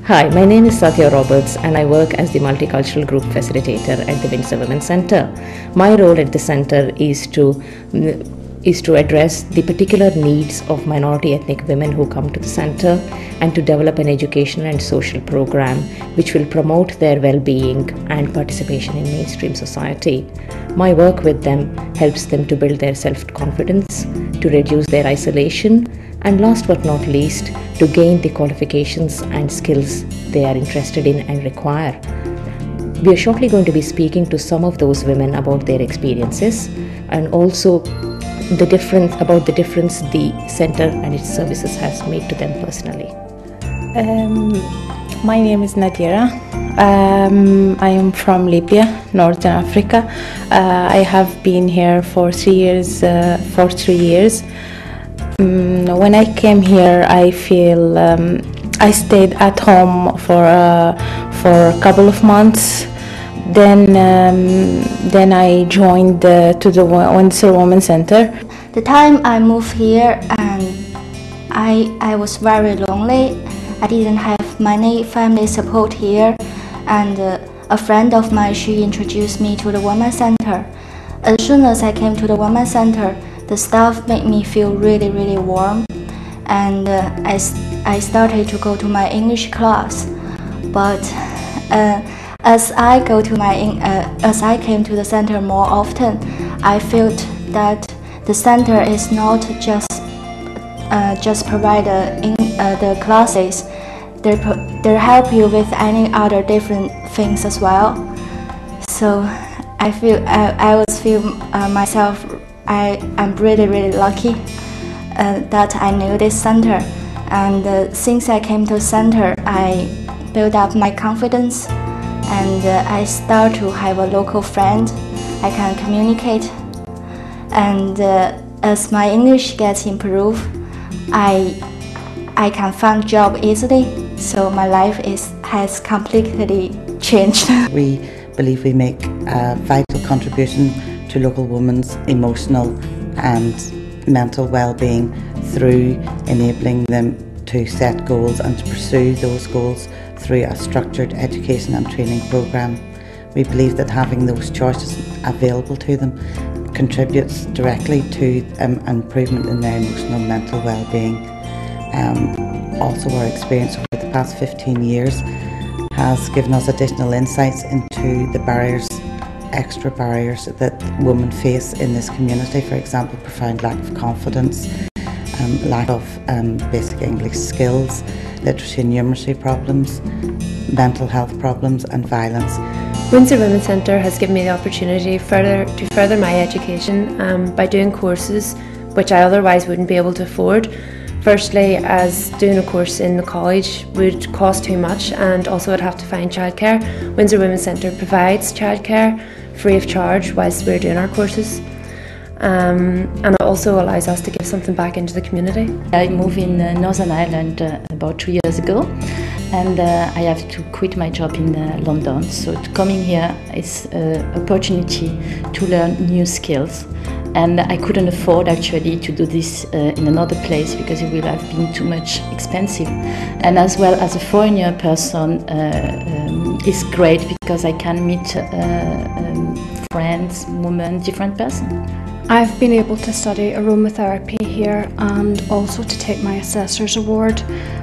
Hi, my name is Satya Roberts and I work as the Multicultural Group Facilitator at the Windsor Women's Centre. My role at the centre is to address the particular needs of minority ethnic women who come to the centre and to develop an educational and social program which will promote their well-being and participation in mainstream society. My work with them helps them to build their self-confidence, to reduce their isolation, and last but not least, to gain the qualifications and skills they are interested in and require. We are shortly going to be speaking to some of those women about their experiences and also the difference the centre and its services has made to them personally. My name is Nadira. I am from Libya, Northern Africa. I have been here for 3 years. When I came here, I feel I stayed at home for a couple of months. Then I joined to the Windsor Women's Centre. The time I moved here, and I was very lonely. I didn't have many family support here, and a friend of mine, she introduced me to the Women's Centre. As soon as I came to the Women's Centre, the staff made me feel really, really warm, and I started to go to my English class. But as I came to the center more often, I felt that the center is not just provide the classes. They help you with any other different things as well. So I always feel myself. I'm really, really lucky that I knew this center, and since I came to the center, I built up my confidence, and I start to have a local friend I can communicate, and as my English gets improved, I can find job easily, so my life has completely changed. We believe we make a vital contribution to local women's emotional and mental well-being through enabling them to set goals and to pursue those goals through a structured education and training programme. We believe that having those choices available to them contributes directly to an improvement in their emotional and mental well-being. Also, our experience over the past 15 years has given us additional insights into the extra barriers that women face in this community. For example, profound lack of confidence, lack of basic English skills, literacy and numeracy problems, mental health problems and violence. Windsor Women's Centre has given me the opportunity to further my education by doing courses which I otherwise wouldn't be able to afford. Firstly, as doing a course in the college would cost too much, and also I'd have to find childcare. Windsor Women's Centre provides childcare free of charge whilst we're doing our courses, and it also allows us to give something back into the community. I moved in Northern Ireland about 2 years ago, and I have to quit my job in London, so coming here is an opportunity to learn new skills. And I couldn't afford actually to do this in another place because it will have been too much expensive. And as well as a foreigner person, it's great because I can meet friends, women, different persons. I've been able to study aromatherapy here and also to take my Assessor's Award,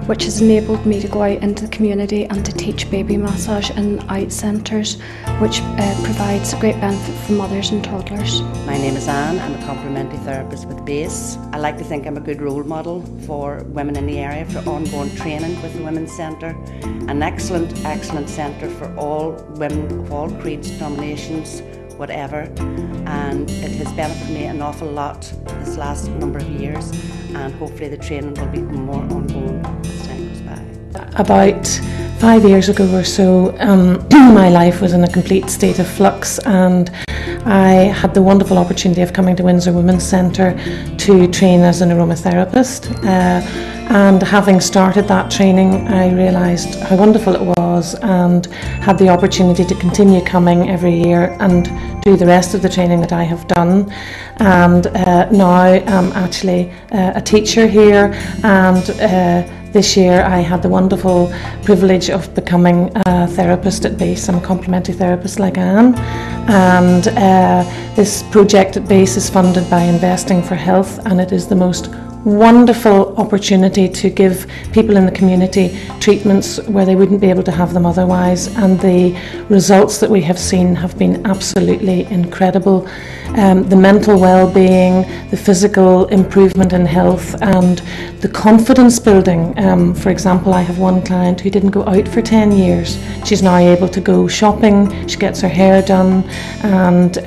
which has enabled me to go out into the community and to teach baby massage in out centres, which provides a great benefit for mothers and toddlers. My name is Anne. I'm a complementary therapist with BASE. I like to think I'm a good role model for women in the area for ongoing training with the Women's Centre. An excellent centre for all women of all creeds, denominations, whatever, and it has benefited me an awful lot this last number of years, and hopefully the training will be more ongoing as time goes by. About 5 years ago or so, my life was in a complete state of flux, and I had the wonderful opportunity of coming to Windsor Women's Centre to train as an aromatherapist. And having started that training, I realised how wonderful it was and had the opportunity to continue coming every year and do the rest of the training that I have done. And now I'm actually a teacher here, and this year I had the wonderful privilege of becoming a therapist at BASE. I'm a complementary therapist like Anne, and this project at BASE is funded by Investing for Health, and it is the most wonderful opportunity to give people in the community treatments where they wouldn't be able to have them otherwise, and the results that we have seen have been absolutely incredible. The mental well-being, the physical improvement in health, and the confidence building. For example, I have one client who didn't go out for 10 years. She's now able to go shopping, she gets her hair done, and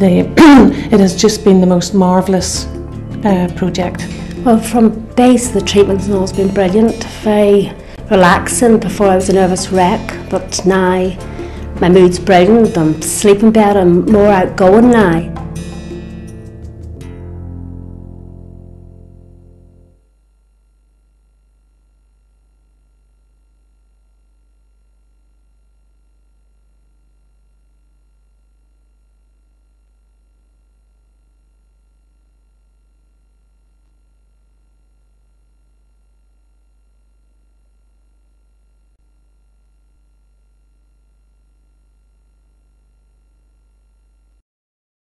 it has just been the most marvellous project. Well, from BASE the treatment's always been brilliant, very relaxing. Before I was a nervous wreck, but now my mood's brilliant, I'm sleeping better, I'm more outgoing now.